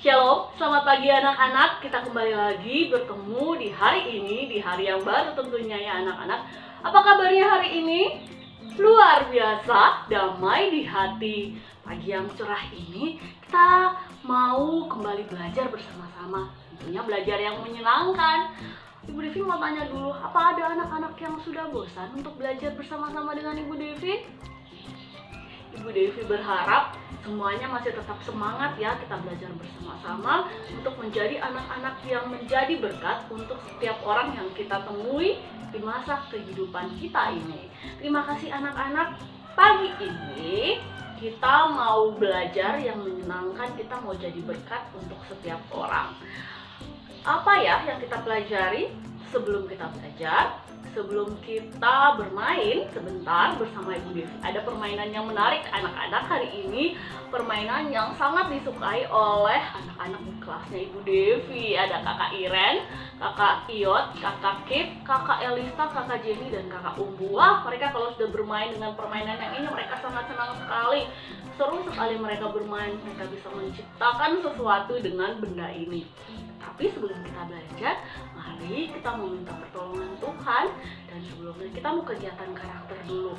Shalom, selamat pagi anak-anak. Kita kembali lagi bertemu di hari ini, di hari yang baru tentunya ya anak-anak. Apa kabarnya hari ini? Luar biasa, damai di hati. Pagi yang cerah ini kita mau kembali belajar bersama-sama. Tentunya belajar yang menyenangkan. Ibu Devi mau tanya dulu, apa ada anak-anak yang sudah bosan untuk belajar bersama-sama dengan Ibu Devi? Ibu Devi berharap semuanya masih tetap semangat ya, kita belajar bersama-sama untuk menjadi anak-anak yang menjadi berkat untuk setiap orang yang kita temui di masa kehidupan kita ini. Terima kasih anak-anak. Pagi ini kita mau belajar yang menyenangkan, kita mau jadi berkat untuk setiap orang. Apa ya yang kita pelajari? Sebelum kita belajar, sebelum kita bermain sebentar bersama Ibu Devi, ada permainan yang menarik anak-anak hari ini. Permainan yang sangat disukai oleh anak-anak di kelasnya Ibu Devi. Ada Kakak Iren, Kakak Iot, Kakak Kip, Kakak Elista, Kakak Jenny, dan Kakak Umbu. Wah, mereka kalau sudah bermain dengan permainan yang ini, mereka sangat senang sekali. Seru sekali mereka bermain, mereka bisa menciptakan sesuatu dengan benda ini. Tapi sebelum kita belajar, mari kita meminta pertolongan Tuhan. Dan sebelumnya kita mau kegiatan karakter dulu.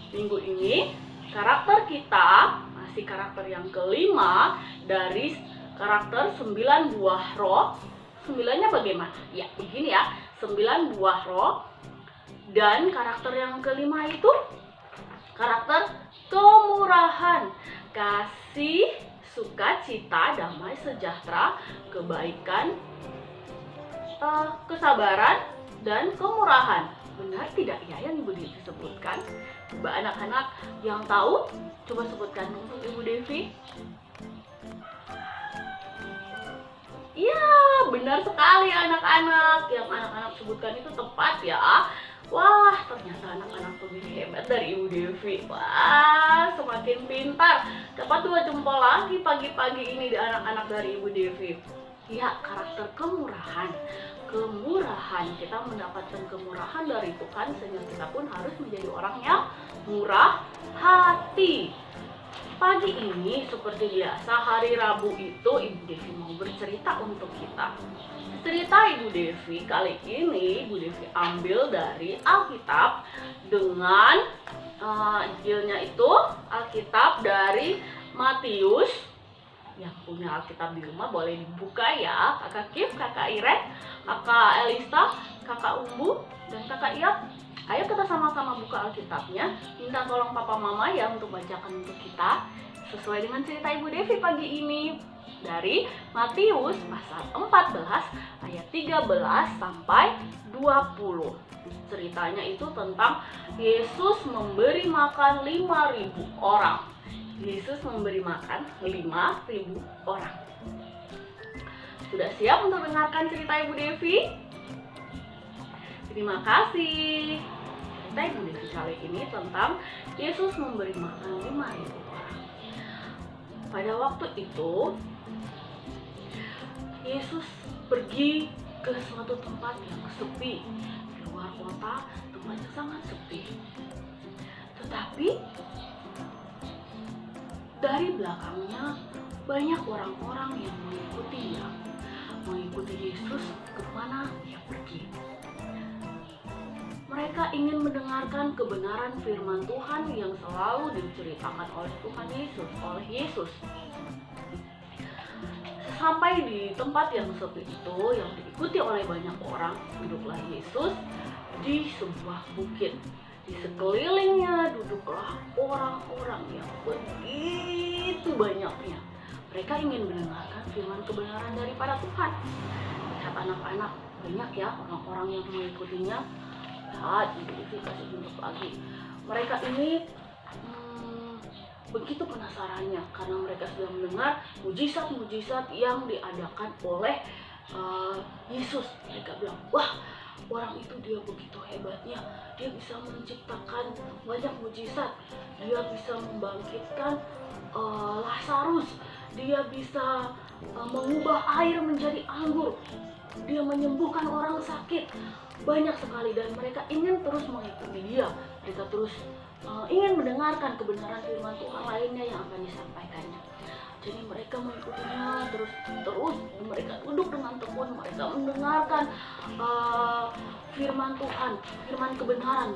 Minggu ini karakter kita masih karakter yang kelima dari karakter 9 buah roh. 9-nya bagaimana? Ya begini ya, 9 buah roh. Dan karakter yang kelima itu karakter kemurahan, kasih, sukacita, damai, sejahtera, kebaikan, kesabaran, dan kemurahan. Benar tidak ya yang Ibu Devi sebutkan? Coba anak-anak yang tahu, coba sebutkan untuk Ibu Devi. Iya, benar sekali anak-anak. Yang anak-anak sebutkan itu tepat ya. Wah, ternyata anak-anak lebih hebat dari Ibu Devi. Wah, semakin pintar. Dapat 2 jempol lagi pagi-pagi ini di anak-anak dari Ibu Devi. Ya, karakter kemurahan. Kemurahan, kita mendapatkan kemurahan dari Tuhan sehingga kita pun harus menjadi orang yang murah hati. Pagi ini seperti biasa hari Rabu itu Ibu Devi mau bercerita untuk kita. Cerita Ibu Devi kali ini Ibu Devi ambil dari Alkitab dengan judulnya itu Alkitab dari Matius. Yang punya Alkitab di rumah boleh dibuka ya, Kakak Kip, Kakak Iren, Kakak Elista, Kakak Umbu, dan Kakak Iap. Ayo kita sama-sama buka Alkitabnya. Minta tolong Papa Mama ya untuk bacakan untuk kita sesuai dengan cerita Ibu Devi pagi ini. Dari Matius pasal 14 ayat 13 sampai 20. Ceritanya itu tentang Yesus memberi makan 5.000 orang. Yesus memberi makan 5.000 orang. Sudah siap untuk dengarkan cerita Ibu Devi? Terima kasih. Cerita Ibu Devi kali ini tentang Yesus memberi makan 5.000 orang. Pada waktu itu Yesus pergi ke suatu tempat yang sepi, di luar kota, tempatnya sangat sepi. Tetapi dari belakangnya banyak orang-orang yang mengikuti Yesus kemana dia pergi. Mereka ingin mendengarkan kebenaran firman Tuhan yang selalu diceritakan oleh Tuhan Yesus, Sampai di tempat yang sepi itu yang diikuti oleh banyak orang, duduklah Yesus di sebuah bukit. Di sekelilingnya duduklah orang-orang yang begitu banyaknya. Mereka ingin mendengarkan firman kebenaran daripada Tuhan. Lihat anak-anak, banyak ya orang-orang yang mengikutinya. Lihat, kasih tunjuk lagi. Mereka ini begitu penasarannya karena mereka sudah mendengar mujizat-mujizat yang diadakan oleh Yesus. Mereka bilang, wah, orang itu dia begitu hebatnya, dia bisa menciptakan banyak mujizat, dia bisa membangkitkan Lazarus, dia bisa mengubah air menjadi anggur, dia menyembuhkan orang sakit, banyak sekali. Dan mereka ingin terus mengikuti dia, mereka terus ingin mendengarkan kebenaran firman Tuhan lainnya yang akan disampaikannya. Jadi mereka mengikutinya terus mereka duduk dengan tekun, mereka mendengarkan firman Tuhan, firman kebenaran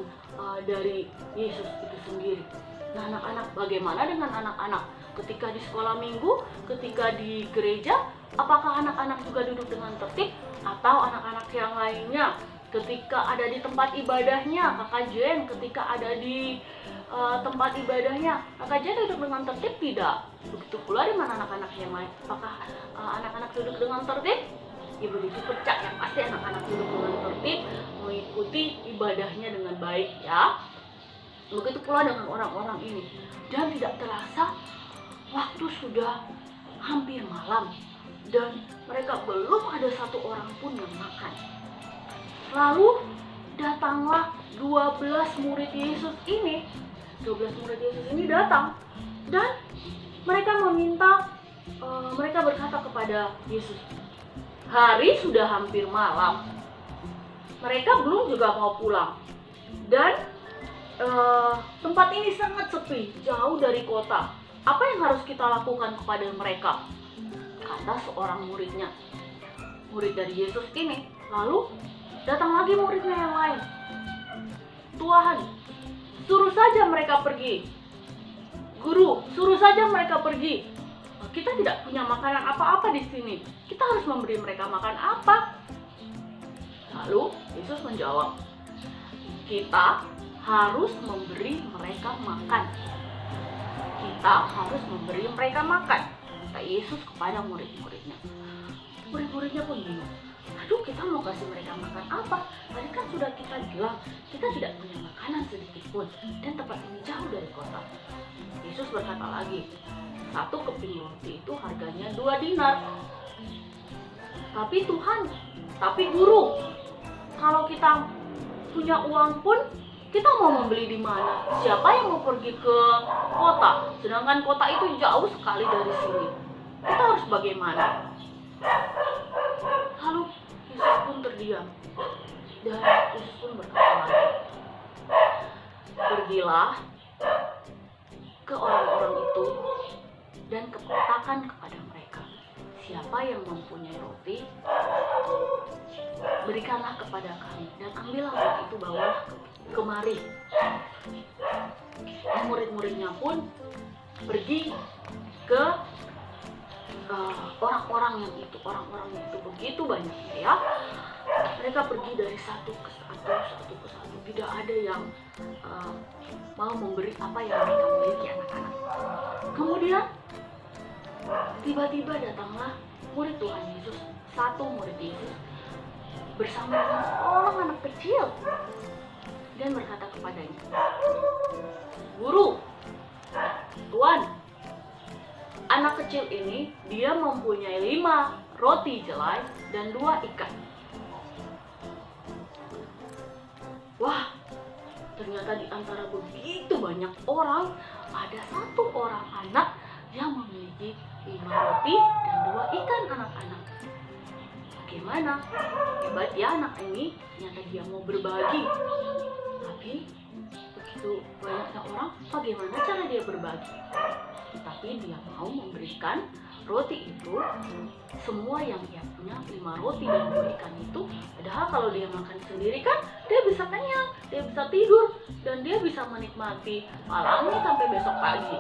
dari Yesus itu sendiri. Nah anak-anak, bagaimana dengan anak-anak? Ketika di sekolah minggu, ketika di gereja, apakah anak-anak juga duduk dengan tertib? Atau anak-anak yang lainnya ketika ada di tempat ibadahnya, Kakak Jen ketika ada di tempat ibadahnya, Kakak Jen duduk dengan tertib tidak? Begitu pula dengan anak-anak yang lain. Apakah anak-anak duduk dengan tertib? Ibu Devi percaya pasti anak-anak duduk dengan tertib, mengikuti ibadahnya dengan baik ya. Begitu pula dengan orang-orang ini. Dan tidak terasa waktu sudah hampir malam dan mereka belum ada satu orang pun yang makan. Lalu datanglah 12 murid Yesus ini. 12 murid Yesus ini datang dan mereka mereka berkata kepada Yesus, hari sudah hampir malam. Mereka belum juga mau pulang. Dan tempat ini sangat sepi, jauh dari kota. Apa yang harus kita lakukan kepada mereka? Kata seorang muridnya, murid dari Yesus ini. Lalu datang lagi muridnya yang lain. Tuhan, suruh saja mereka pergi. Guru, suruh saja mereka pergi. Kita tidak punya makanan apa-apa di sini. Kita harus memberi mereka makan apa? Lalu Yesus menjawab, kita harus memberi mereka makan. Kita harus memberi mereka makan, kata Yesus kepada murid-muridnya. Murid-muridnya pun bingung. Aduh, kita mau kasih mereka makan apa? Tadi kan sudah kita bilang, kita tidak punya makanan sedikit pun. Dan tempat ini jauh dari kota. Yesus berkata lagi, satu keping roti itu harganya 2 dinar. Tapi Tuhan, tapi guru, kalau kita punya uang pun, kita mau membeli di mana? Siapa yang mau pergi ke kota? Sedangkan kota itu jauh sekali dari sini. Kita harus bagaimana? Lalu Yesus pun terdiam. Dan Yesus pun berkata lagi, pergilah ke orang-orang itu dan katakan kepada mereka, siapa yang mempunyai roti, berikanlah kepada kami. Dan ambillah roti itu, bawalah kemari. Dan murid-muridnya pun pergi ke orang-orang yang itu begitu banyaknya ya. Mereka pergi dari satu ke satu. Tidak ada yang mau memberi apa yang mereka miliki, anak-anak. Kemudian tiba-tiba datanglah murid Tuhan Yesus, satu murid Yesus bersama dengan seorang anak kecil dan berkata kepadanya, guru, Tuhan, anak kecil ini dia mempunyai 5 roti jelai dan 2 ikan. Wah, ternyata di antara begitu banyak orang, ada satu orang anak yang memiliki 5 roti dan 2 ikan, anak-anak. Bagaimana? Hebat ya anak ini, ternyata dia mau berbagi. Tapi begitu banyaknya orang, bagaimana cara dia berbagi? Tapi dia mau memberikan roti itu, semua yang dia punya, 5 roti dan 2 ikan itu. Padahal kalau dia makan sendiri kan, dia bisa kenyang, dia bisa tidur, dan dia bisa menikmati malamnya sampai besok pagi.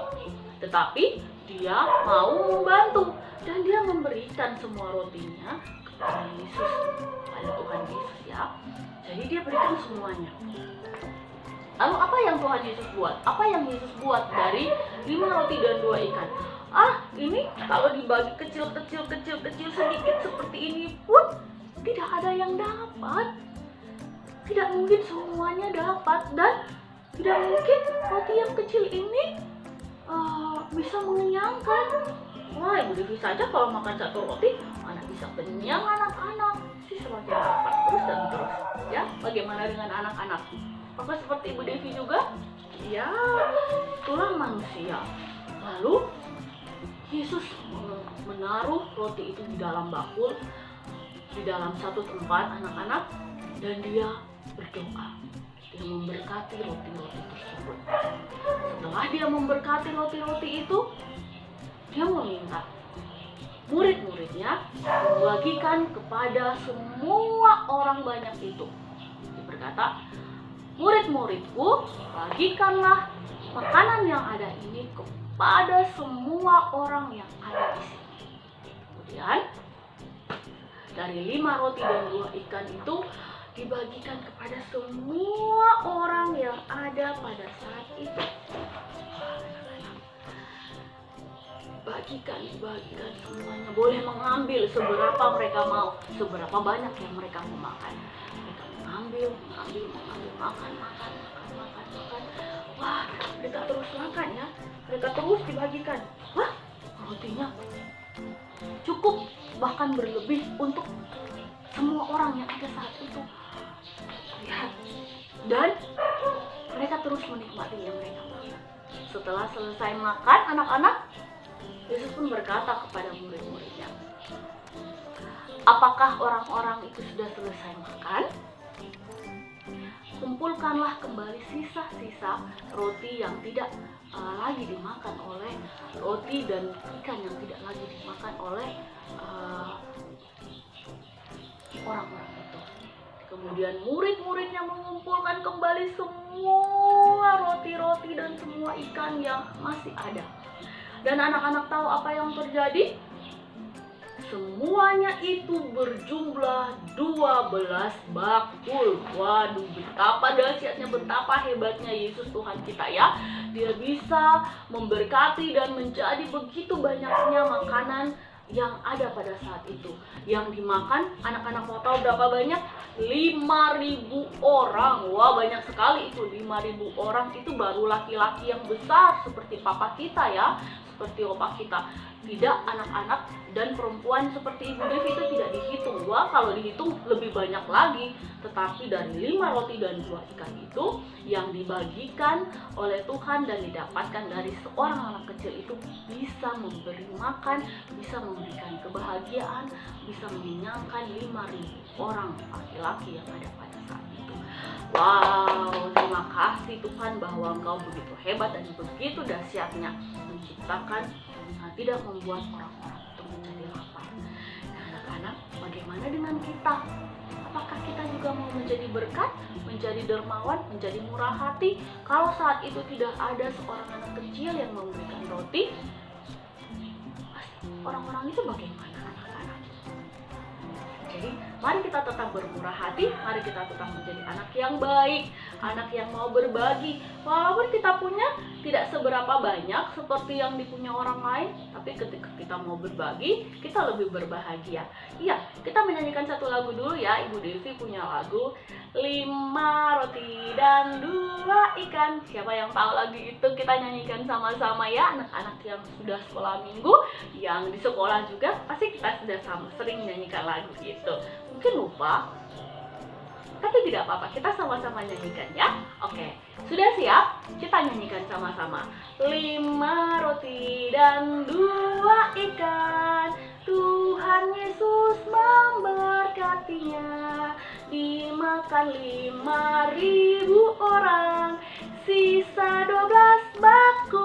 Tetapi dia mau membantu, dan dia memberikan semua rotinya kepada Yesus, kepada Tuhan Yesus ya. Jadi dia berikan semuanya. Lalu apa yang Tuhan Yesus buat? Apa yang Yesus buat dari 5 roti dan 2 ikan? Ini kalau dibagi kecil-kecil sedikit seperti ini pun tidak ada yang dapat. Tidak mungkin semuanya dapat, dan tidak mungkin roti yang kecil ini bisa mengenyangkan. Wah, Ibu Devi saja kalau makan 1 roti, mana bisa kenyang anak-anak. Semakin dapat terus dan terus. Ya, bagaimana dengan anak-anak? Apa seperti Ibu Devi juga? Ya, itulah manusia. Lalu Yesus menaruh roti itu di dalam bakul, di dalam satu tempat, anak-anak, dan dia berdoa. Dia memberkati roti-roti tersebut. Setelah dia memberkati roti-roti itu, Dia meminta murid-muridnya membagikan kepada semua orang banyak itu. Dia berkata, murid-muridku, bagikanlah makanan yang ada ini kepada semua orang yang ada di sini. Kemudian dari 5 roti dan 2 ikan itu dibagikan kepada semua orang yang ada pada saat itu. Bagikan semuanya, boleh mengambil seberapa mereka mau, seberapa banyak yang mereka mau makan. Mereka mengambil, makan. Wah, mereka terus makan ya, mereka terus dibagikan. Wah, rotinya cukup, bahkan berlebih untuk semua orang yang ada saat itu. Lihat, dan mereka terus menikmati yang mereka makan. Setelah selesai makan, anak-anak, Yesus pun berkata kepada murid-muridnya, apakah orang-orang itu sudah selesai makan? Kumpulkanlah kembali sisa-sisa roti yang tidak lagi dimakan oleh roti dan ikan yang tidak lagi dimakan oleh orang-orang itu. Kemudian murid-muridnya mengumpulkan kembali semua roti-roti dan semua ikan yang masih ada. Dan anak-anak tahu apa yang terjadi? Semuanya itu berjumlah 12 bakul. Waduh, betapa dahsyatnya, betapa hebatnya Yesus Tuhan kita ya. Dia bisa memberkati dan menjadi begitu banyaknya makanan yang ada pada saat itu. Yang dimakan, anak-anak mau tahu berapa banyak? 5.000 orang. Wah, banyak sekali itu. 5.000 orang itu baru laki-laki yang besar seperti papa kita ya, seperti opa kita. Tidak anak-anak dan perempuan seperti Ibu Devi itu tidak dihitung. Wah, kalau dihitung lebih banyak lagi. Tetapi dari 5 roti dan 2 ikan itu yang dibagikan oleh Tuhan dan didapatkan dari seorang anak kecil itu bisa memberi makan, bisa memberikan kebahagiaan, bisa mengenyangkan 5.000 orang laki-laki yang ada pada saat itu. Wow, terima kasih Tuhan bahwa Engkau begitu hebat dan begitu dahsyatnya menciptakan tidak membuat orang-orang itu menjadi lapar. Nah, anak-anak, bagaimana dengan kita? Apakah kita juga mau menjadi berkat, menjadi dermawan, menjadi murah hati? Kalau saat itu tidak ada seorang anak kecil yang memberikan roti, orang-orang itu bagaimana anak-anak? Jadi, mari kita tetap bermurah hati, mari kita tetap menjadi anak yang baik, anak yang mau berbagi. Walaupun kita punya tidak seberapa banyak seperti yang dipunya orang lain, tapi ketika kita mau berbagi, kita lebih berbahagia. Iya, kita menyanyikan satu lagu dulu ya. Ibu Devi punya lagu 5 roti dan 2 ikan. Siapa yang tahu lagu itu, kita nyanyikan sama-sama ya. Anak-anak yang sudah sekolah minggu, yang di sekolah juga, pasti kita sudah sering menyanyikan lagu itu. Mungkin lupa, tapi tidak apa-apa, kita sama-sama nyanyikan ya. Oke, sudah siap? Kita nyanyikan sama-sama. 5 roti dan 2 ikan, Tuhan Yesus memberkatinya. Dimakan 5.000 orang, sisa 12 bakul.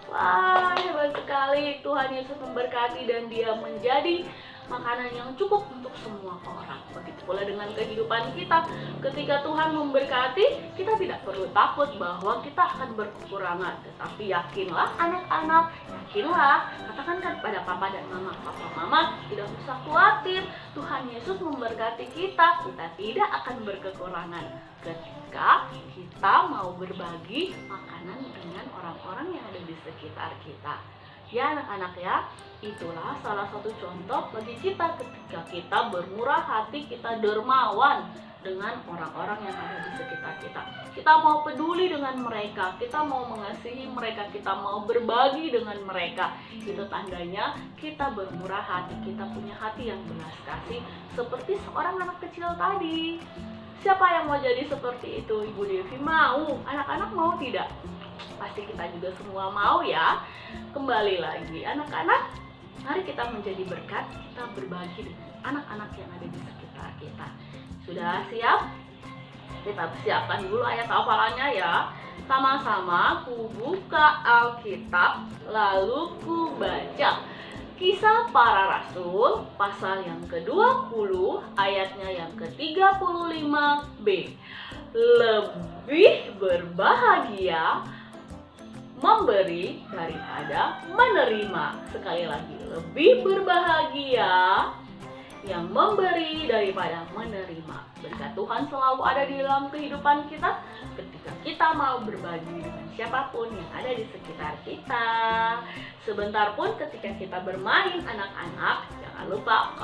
Wah, hebat sekali. Tuhan Yesus memberkati dan dia menjadi makanan yang cukup untuk semua orang. Begitu pula dengan kehidupan kita. Ketika Tuhan memberkati, kita tidak perlu takut bahwa kita akan berkekurangan. Tetapi yakinlah anak-anak, yakinlah, katakan pada papa dan mama, papa mama tidak usah khawatir. Tuhan Yesus memberkati kita tidak akan berkekurangan ketika kita mau berbagi makanan dengan orang-orang yang ada di sekitar kita. Ya anak-anak ya, itulah salah satu contoh bagi kita ketika kita bermurah hati, kita dermawan dengan orang-orang yang ada di sekitar kita. Kita mau peduli dengan mereka, kita mau mengasihi mereka, kita mau berbagi dengan mereka. Itu tandanya kita bermurah hati, kita punya hati yang belas kasih seperti seorang anak kecil tadi. Siapa yang mau jadi seperti itu? Ibu Devi mau, anak-anak mau tidak? Pasti kita juga semua mau ya. Kembali lagi anak-anak, mari kita menjadi berkat, kita berbagi dengan anak-anak yang ada di sekitar kita. Sudah siap? Kita siapkan dulu ayat hafalannya ya. Sama-sama ku buka Alkitab, lalu ku baca Kisah Para Rasul, pasal yang ke-20, ayatnya yang ke-35b. Lebih berbahagia memberi daripada menerima. Sekali lagi, lebih berbahagia yang memberi daripada menerima. Berkat Tuhan selalu ada di dalam kehidupan kita ketika kita mau berbagi dengan siapapun yang ada di sekitar kita. Sebentar pun ketika kita bermain anak-anak, jangan lupa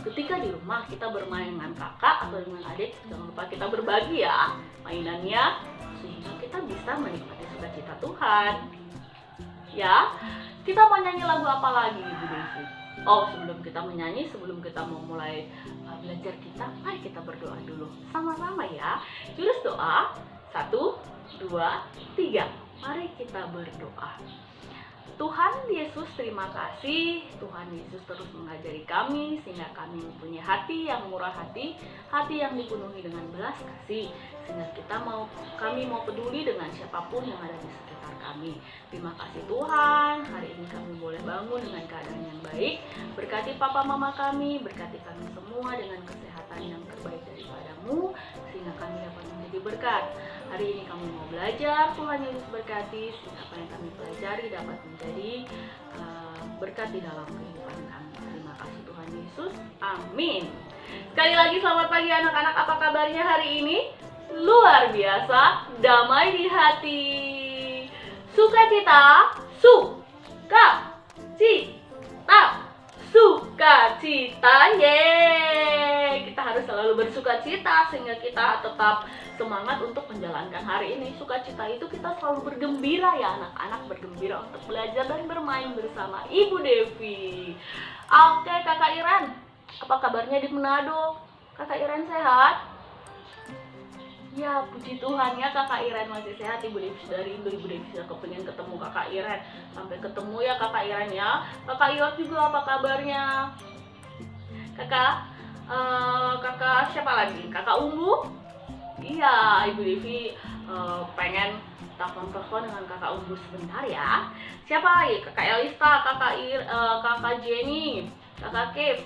ketika di rumah kita bermain dengan kakak atau dengan adik, jangan lupa kita berbagi ya mainannya, sehingga kita bisa menikmati sukacita Tuhan. Ya, kita mau nyanyi lagu apa lagi, Ibu Devi? Oh, sebelum kita menyanyi, sebelum kita mau mulai belajar kita, mari kita berdoa dulu sama-sama ya. Jurus doa 1, 2, 3. Mari kita berdoa. Tuhan Yesus, terima kasih. Tuhan Yesus terus mengajari kami sehingga kami mempunyai hati yang murah hati yang dipenuhi dengan belas kasih, sehingga kami mau peduli dengan siapapun yang ada di sekitar kami. Terima kasih Tuhan, hari ini kami boleh bangun dengan keadaan yang baik. Berkati papa mama kami, berkati kami semua dengan kesehatan yang terbaik daripada-Mu, sehingga kami dapat menjadi berkat. Hari ini kami mau belajar, Tuhan Yesus berkati, sehingga apa yang kami pelajari dapat menjadi berkat di dalam kehidupan kami. Terima kasih Tuhan Yesus, amin. Sekali lagi selamat pagi anak-anak, apa kabarnya hari ini? Luar biasa, damai di hati, sukacita, sukacita, yeay. Kita harus selalu bersukacita sehingga kita tetap semangat untuk menjalankan hari ini. Sukacita itu kita selalu bergembira ya anak-anak, bergembira untuk belajar dan bermain bersama Ibu Devi. Oke Kakak Iren, apa kabarnya di Manado? Kakak Iren sehat? Ya, puji Tuhan ya, Kakak Iren masih sehat. Ibu Devi sudah rindu, Ibu Devi sudah kepengen ketemu Kakak Iren. Sampai ketemu ya Kakak Iren ya. Kakak Iot juga apa kabarnya? Kakak siapa lagi? Kakak Umbu? Iya, Ibu Devi pengen telepon dengan Kakak Umbu sebentar ya. Siapa lagi? Kakak Elista, Kakak Jenny, Kakak Kev.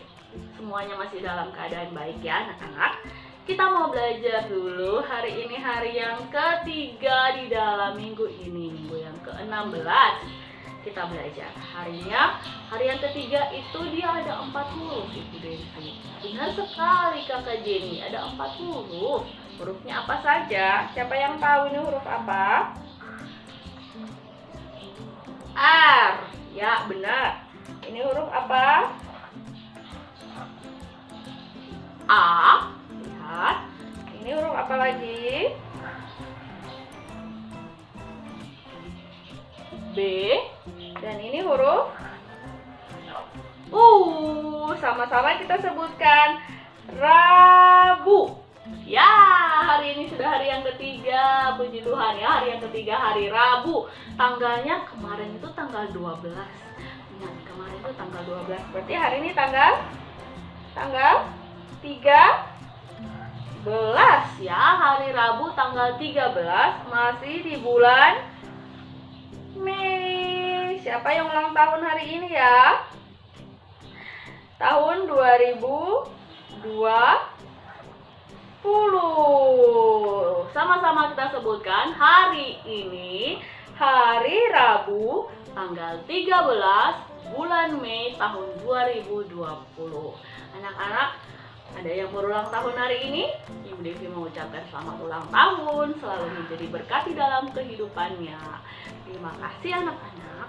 Semuanya masih dalam keadaan baik ya anak-anak. Kita mau belajar dulu. Hari ini hari yang ketiga di dalam minggu ini, minggu yang ke-16. Kita belajar harinya. Hari yang ketiga itu dia ada 4 huruf, Ibu Devi. Benar sekali Kakak Jenny, ada 4 huruf. Hurufnya apa saja? Siapa yang tahu ini huruf apa? R. Ya, benar. Ini huruf apa? A. Lihat. Ini huruf apa lagi? B. Dan ini huruf U. Sama-sama kita sebutkan Rabu. Ya, hari ini sudah hari yang ketiga. Puji Tuhan ya, hari yang ketiga, hari Rabu. Tanggalnya kemarin itu tanggal 12. Ingat, kemarin itu tanggal 12. Berarti hari ini tanggal 13 ya. Hari Rabu tanggal 13, masih di bulan Mei. Siapa yang ulang tahun hari ini ya? Tahun 2020. Sama-sama kita sebutkan hari ini, hari Rabu tanggal 13 bulan Mei tahun 2020. Anak-anak, ada yang berulang tahun hari ini? Ibu Devi mengucapkan selamat ulang tahun, selalu menjadi berkat di dalam kehidupannya. Terima kasih anak-anak.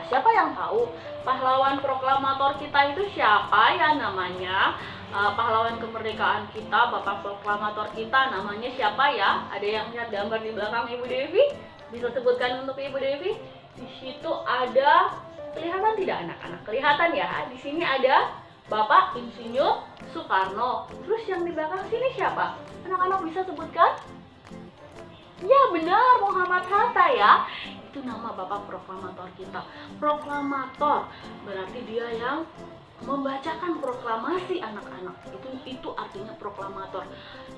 Siapa yang tahu pahlawan proklamator kita itu siapa ya namanya? Pahlawan kemerdekaan kita, Bapak proklamator kita namanya siapa ya? Ada yang lihat gambar di belakang Ibu Devi? Bisa sebutkan untuk Ibu Devi? Di situ ada, kelihatan tidak anak-anak? Kelihatan ya? Di sini ada Bapak Insinyur Soekarno. Terus yang di belakang sini siapa? Anak-anak bisa sebutkan? Ya benar, Muhammad Hatta ya. Itu nama Bapak proklamator kita. Proklamator berarti dia yang membacakan proklamasi anak-anak. Itu artinya proklamator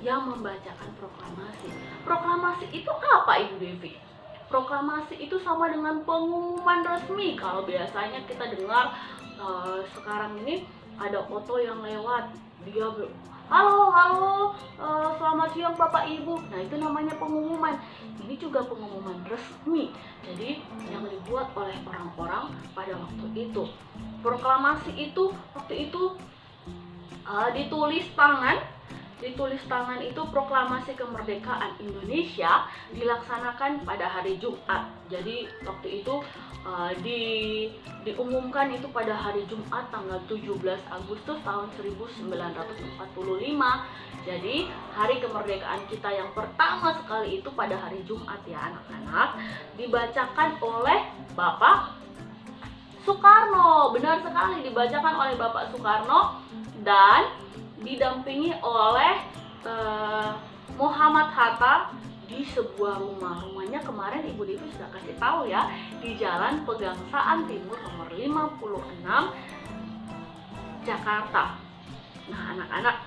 yang membacakan proklamasi. Proklamasi itu apa, Ibu Devi? Proklamasi itu sama dengan pengumuman resmi. Kalau biasanya kita dengar sekarang ini ada foto yang lewat, dia halo halo, selamat siang Bapak Ibu. Nah, itu namanya pengumuman. Ini juga pengumuman resmi, jadi yang dibuat oleh orang-orang pada waktu itu. Proklamasi itu waktu itu ditulis tangan itu proklamasi kemerdekaan Indonesia dilaksanakan pada hari Jumat. Jadi waktu itu diumumkan itu pada hari Jumat tanggal 17 Agustus tahun 1945. Jadi hari kemerdekaan kita yang pertama sekali itu pada hari Jumat ya anak-anak, dibacakan oleh Bapak Soekarno. Benar sekali, dibacakan oleh Bapak Soekarno dan didampingi oleh Muhammad Hatta di sebuah rumahnya kemarin Ibu Devi sudah kasih tahu ya, di Jalan Pegangsaan Timur nomor 56 Jakarta. Nah anak-anak,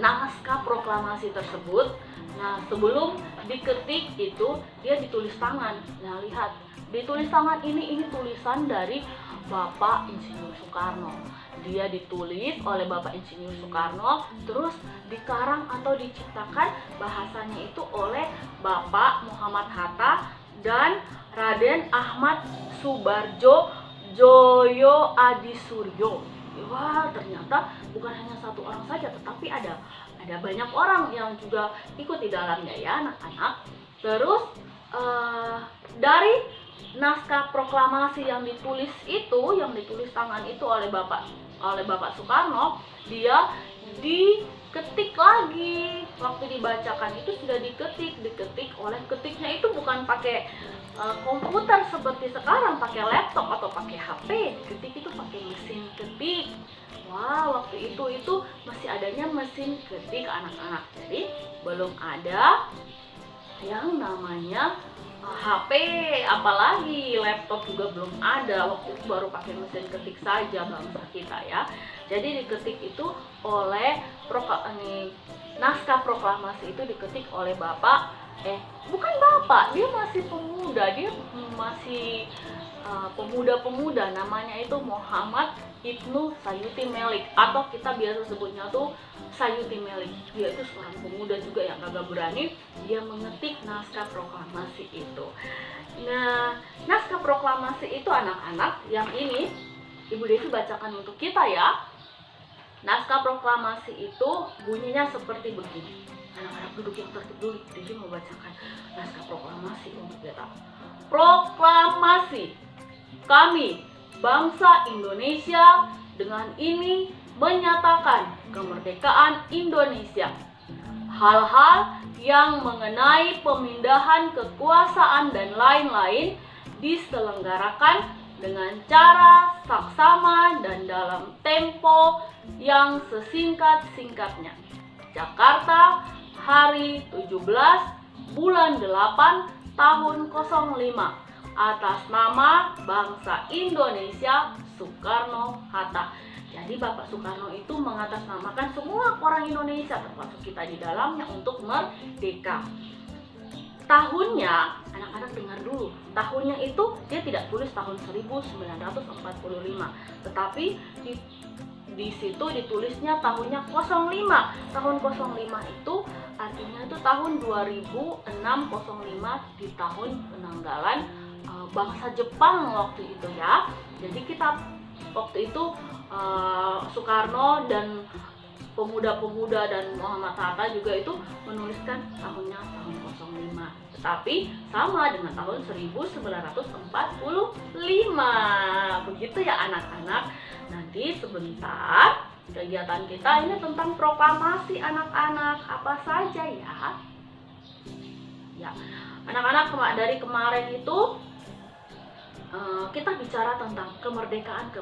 naskah proklamasi tersebut, nah sebelum diketik itu dia ditulis tangan. Nah lihat, ditulis tangan ini tulisan dari Bapak Insinyur Soekarno. Dia ditulis oleh Bapak Insinyur Soekarno, terus dikarang atau diciptakan bahasanya itu oleh Bapak Muhammad Hatta dan Raden Ahmad Subarjo Joyo Adisuryo. Wah, ternyata bukan hanya satu orang saja, tetapi ada banyak orang yang juga ikut di dalamnya ya anak-anak. Terus dari naskah proklamasi yang ditulis tangan itu oleh Bapak Soekarno, dia diketik lagi. Waktu dibacakan itu sudah diketik oleh, ketiknya itu bukan pakai komputer seperti sekarang, pakai laptop atau pakai HP. Diketik itu pakai mesin ketik. Wah, waktu itu masih adanya mesin ketik anak-anak. Jadi belum ada yang namanya HP, apalagi laptop juga belum ada. Waktu itu baru pakai mesin ketik saja bangsa kita ya. Jadi diketik itu oleh naskah proklamasi itu diketik oleh bukan bapak, dia masih pemuda, dia masih pemuda-pemuda, namanya itu Muhammad Ibnu Sayuti Melik, atau kita biasa sebutnya tuh Sayuti Melik. Dia itu seorang pemuda juga yang agak berani, dia mengetik naskah proklamasi itu. Nah, naskah proklamasi itu anak-anak, yang ini Ibu Devi bacakan untuk kita ya. Naskah proklamasi itu bunyinya seperti begini. Anak-anak duduk yang tertib dulu, Devi mau bacakan naskah proklamasi untuk kita. Proklamasi. Kami, bangsa Indonesia, dengan ini menyatakan kemerdekaan Indonesia. Hal-hal yang mengenai pemindahan kekuasaan dan lain-lain diselenggarakan dengan cara saksama dan dalam tempo yang sesingkat-singkatnya. Jakarta, hari 17 bulan 8 tahun 05, atas nama bangsa Indonesia Soekarno-Hatta. Jadi Bapak Soekarno itu mengatasnamakan semua orang Indonesia, termasuk kita di dalamnya, untuk merdeka. Tahunnya, anak-anak dengar dulu, tahunnya itu dia tidak tulis tahun 1945, tetapi di situ ditulisnya tahunnya 05. Tahun 05 itu artinya itu tahun 2006, di tahun penanggalan bangsa Jepang waktu itu ya. Jadi kita waktu itu Soekarno dan pemuda-pemuda dan Muhammad Hatta juga itu menuliskan tahunnya tahun 05, tetapi sama dengan tahun 1945. Begitu ya anak-anak. Nanti sebentar kegiatan kita ini tentang proklamasi anak-anak, apa saja ya. Ya, anak-anak dari kemarin itu kita bicara tentang kemerdekaan.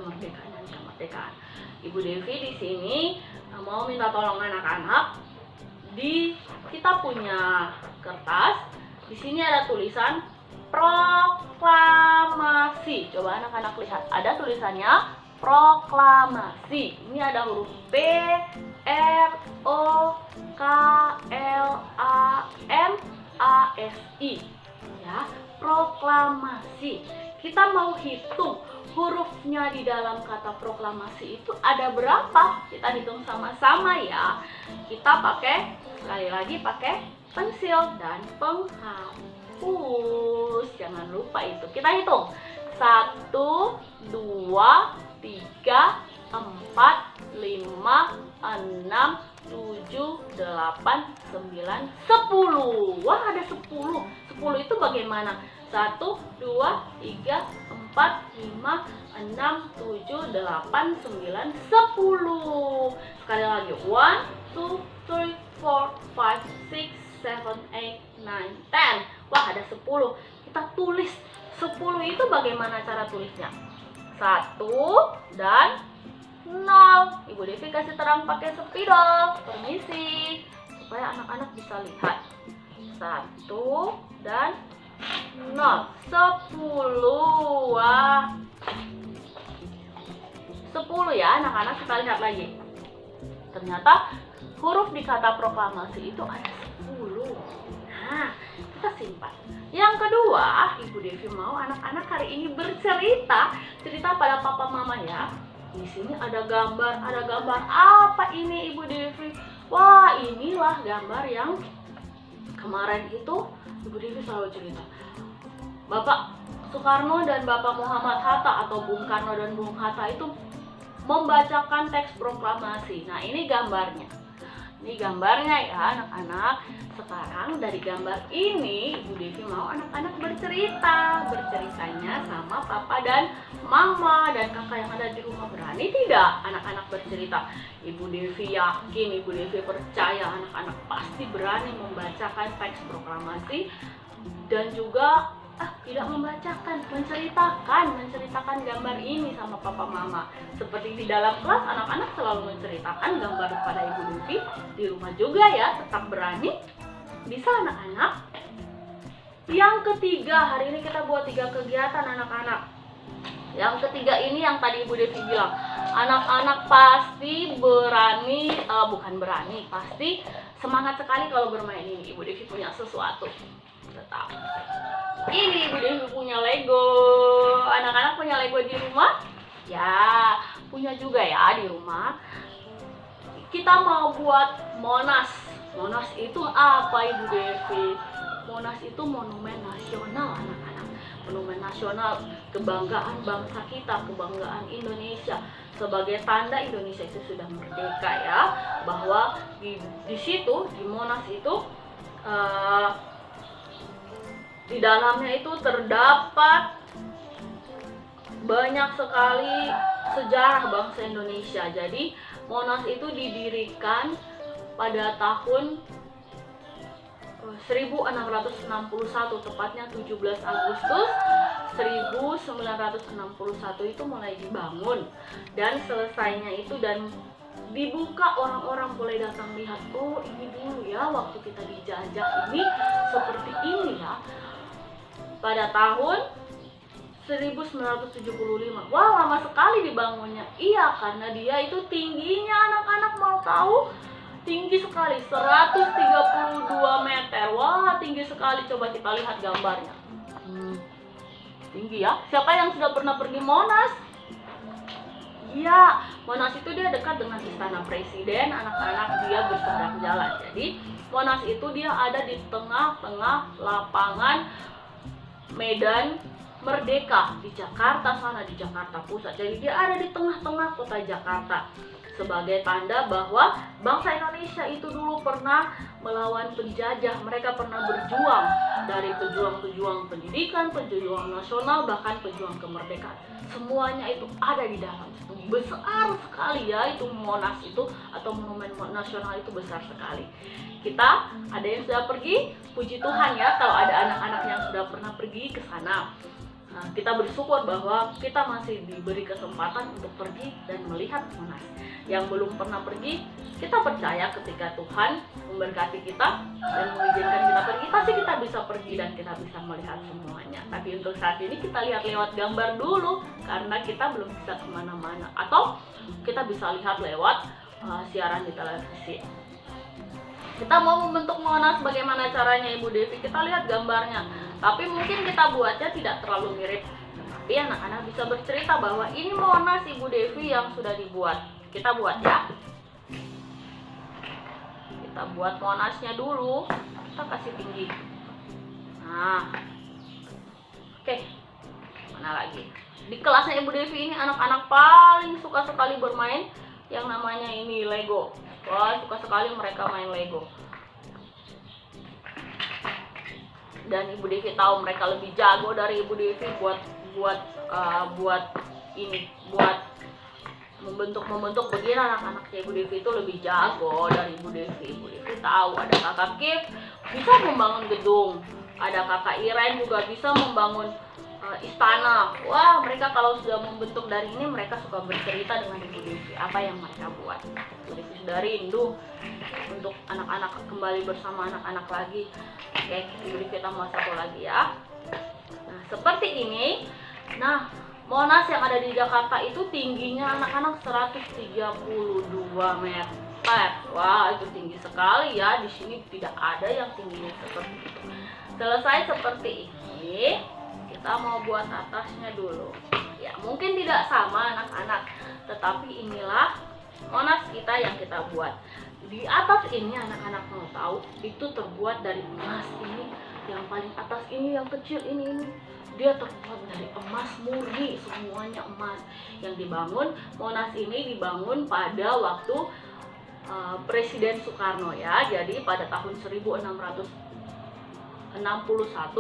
Ibu Devi di sini mau minta tolong anak-anak. Kita punya kertas. Di sini ada tulisan proklamasi. Coba anak-anak lihat, ada tulisannya proklamasi. Ini ada huruf P, R, O, K, L, A, M, A, S, I. Ya, proklamasi. Kita mau hitung hurufnya di dalam kata proklamasi itu ada berapa? Kita hitung sama-sama ya. Kita sekali lagi pakai pensil dan penghapus. Jangan lupa itu. Kita hitung. 1, 2, 3, 4, 5, 6, 7, 8, 9, 10. Wah, ada 10. 10 itu bagaimana? 1, 2, 3, 4, 5, 6, 7, 8, 9, 10. Sekali lagi. 1, 2, 3, 4, 5, 6, 7, 8, 9, 10. Wah, ada 10. Kita tulis 10 itu bagaimana cara tulisnya? 1 dan 0. Ibu Devi kasih terang pakai spidol. Permisi. Supaya anak-anak bisa lihat. 1 dan 0. 10. Wah. 10 ya anak-anak, kita lihat lagi. Ternyata huruf di kata proklamasi itu ada 10. Nah, kita simpan. Yang kedua, Ibu Devi mau anak-anak hari ini cerita pada papa mama ya. Di sini ada gambar apa ini Ibu Devi? Wah, inilah gambar yang kemarin itu Ibu Devi selalu cerita. Bapak Soekarno dan Bapak Muhammad Hatta atau Bung Karno dan Bung Hatta itu membacakan teks proklamasi. Nah, ini gambarnya. Ini gambarnya ya anak-anak. Sekarang dari gambar ini Ibu Devi mau anak-anak berceritanya sama papa dan mama dan kakak yang ada di rumah. Berani tidak anak-anak bercerita? Ibu Devi yakin, Ibu Devi percaya anak-anak pasti berani membacakan teks proklamasi dan juga tidak membacakan, menceritakan gambar ini sama papa mama. Seperti di dalam kelas, anak-anak selalu menceritakan gambar kepada Ibu Devi. Di rumah juga ya, tetap berani. Bisa anak-anak? Yang ketiga, hari ini kita buat 3 kegiatan anak-anak. Yang ketiga ini yang tadi Ibu Devi bilang, anak-anak pasti pasti semangat sekali kalau bermain ini. Ibu Devi punya sesuatu. Tetap. Ini Ibu Devi punya Lego. Anak-anak punya Lego di rumah? Ya, punya juga ya di rumah. Kita mau buat Monas. Monas itu apa Ibu Devi? Monas itu monumen nasional anak-anak. Monumen nasional, kebanggaan bangsa kita, kebanggaan Indonesia. Sebagai tanda Indonesia itu sudah merdeka ya. Bahwa di situ, di Monas itu di dalamnya itu terdapat banyak sekali sejarah bangsa Indonesia. Jadi Monas itu didirikan pada tahun 1661, tepatnya 17 Agustus 1961 itu mulai dibangun dan selesainya itu dan dibuka, orang-orang boleh datang lihat. Oh, ini dulu ya waktu kita dijajah ini seperti ini ya. Pada tahun 1975. Wah, lama sekali dibangunnya. Iya, karena dia itu tingginya anak-anak mau tahu? Tinggi sekali, 132 meter. Wah, tinggi sekali. Coba kita lihat gambarnya. Tinggi ya. Siapa yang sudah pernah pergi Monas? Iya, Monas itu dia dekat dengan Istana Presiden. Anak-anak dia berseberang jalan. Jadi, Monas itu dia ada di tengah-tengah lapangan Medan Merdeka di Jakarta sana, di Jakarta Pusat. Jadi dia ada di tengah-tengah kota Jakarta sebagai tanda bahwa bangsa Indonesia itu dulu pernah melawan penjajah. Mereka pernah berjuang, dari pejuang-pejuang pendidikan, pejuang nasional, bahkan pejuang kemerdekaan. Semuanya itu ada di dalam situ. Besar sekali ya itu Monas itu, atau monumen nasional itu besar sekali. Kita ada yang sudah pergi, puji Tuhan ya kalau ada anak-anak yang sudah pernah pergi ke sana. kita bersyukur bahwa kita masih diberi kesempatan untuk pergi dan melihat Monas. Yang belum pernah pergi, kita percaya ketika Tuhan memberkati kita dan mengizinkan kita pergi, pasti kita bisa pergi dan kita bisa melihat semuanya. Tapi untuk saat ini kita lihat lewat gambar dulu, karena kita belum bisa kemana-mana. Atau kita bisa lihat lewat siaran di televisi. Kita mau membentuk Monas, bagaimana caranya Ibu Devi? Kita lihat gambarnya. Tapi mungkin kita buatnya tidak terlalu mirip. Tapi anak-anak bisa bercerita bahwa ini Monas Ibu Devi yang sudah dibuat. Kita buat ya. Kita buat Monasnya dulu. Kita kasih tinggi. Nah. Oke. Mana lagi? Di kelasnya Ibu Devi ini anak-anak paling suka sekali bermain yang namanya ini Lego. Wah, suka sekali mereka main Lego. Dan Ibu Devi tahu mereka lebih jago dari Ibu Devi buat membentuk begini. Anak-anaknya Ibu Devi itu lebih jago dari Ibu Devi. Ibu Devi tahu ada kakak Kif bisa membangun gedung, ada kakak Iren juga bisa membangun istana. Wah, mereka kalau sudah membentuk dari ini, mereka suka bercerita dengan Ibu Devi apa yang mereka buat. Ibu Devi sudah rindu untuk anak-anak kembali bersama anak-anak lagi. Oke, Ibu Devi tambah satu lagi ya. Nah, seperti ini. Nah, Monas yang ada di Jakarta itu tingginya anak-anak 132 meter. Wah, itu tinggi sekali ya. Di sini tidak ada yang tingginya seperti itu. Selesai seperti ini, kita mau buat atasnya dulu. Ya, mungkin tidak sama anak-anak, tetapi inilah Monas kita yang kita buat. Di atas ini anak-anak mau tahu itu terbuat dari emas. Ini yang paling atas ini, yang kecil ini dia terbuat dari emas murni, semuanya emas. Yang dibangun Monas ini dibangun pada waktu Presiden Soekarno ya. Jadi pada tahun 1661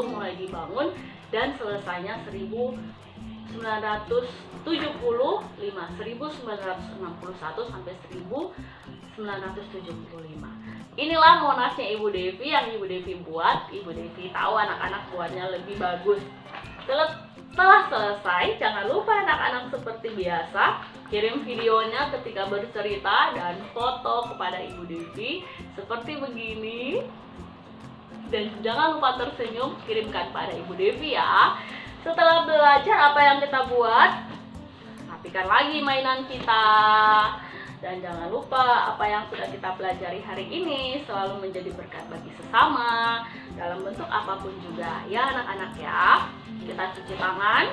mulai dibangun dan selesainya 1961 sampai 1975. Inilah Monasnya Ibu Devi yang Ibu Devi buat. Ibu Devi tahu anak-anak buatnya lebih bagus. Setelah selesai, jangan lupa anak-anak seperti biasa kirim videonya ketika bercerita dan foto kepada Ibu Devi seperti begini. Dan jangan lupa tersenyum, kirimkan pada Ibu Devi ya. Setelah belajar apa yang kita buat, rapikan lagi mainan kita. Dan jangan lupa apa yang sudah kita pelajari hari ini selalu menjadi berkat bagi sesama dalam bentuk apapun juga ya anak-anak ya. Kita cuci tangan,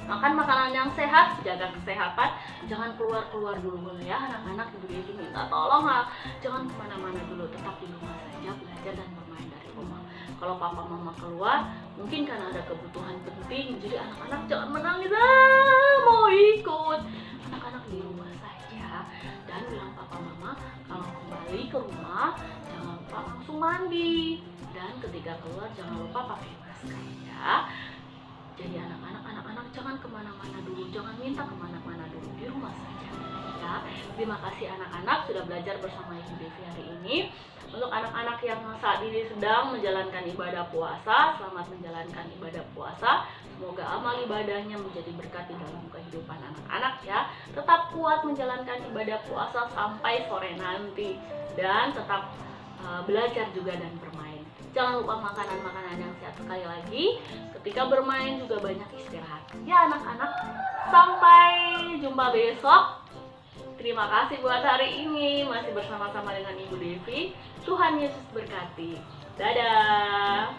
makan makanan yang sehat, jaga kesehatan, jangan keluar-keluar dulu ya anak-anak. Ibu Devi minta tolong jangan kemana-mana dulu, tetap di rumah saja belajar dan bermain dari rumah. Kalau papa mama keluar, mungkin karena ada kebutuhan penting, jadi anak-anak jangan menangis, mau ikut. Anak-anak di rumah saja dan bilang papa mama kalau kembali ke rumah jangan lupa langsung mandi, dan ketika keluar jangan lupa pakai masker ya. Jadi anak-anak jangan kemana-mana dulu, jangan minta kemana-mana dulu, di rumah saja ya. Terima kasih anak-anak sudah belajar bersama Ibu Devi hari ini. Untuk anak-anak yang saat ini sedang menjalankan ibadah puasa, selamat menjalankan ibadah puasa. Semoga amal ibadahnya menjadi berkat di dalam kehidupan anak-anak ya. Tetap kuat menjalankan ibadah puasa sampai sore nanti, dan tetap belajar juga dan bermain. Jangan lupa makanan-makanan yang sehat. Sekali lagi, ketika bermain juga banyak istirahat ya anak-anak. Sampai jumpa besok. Terima kasih buat hari ini masih bersama-sama dengan Ibu Devi. Tuhan Yesus berkati. Dadah.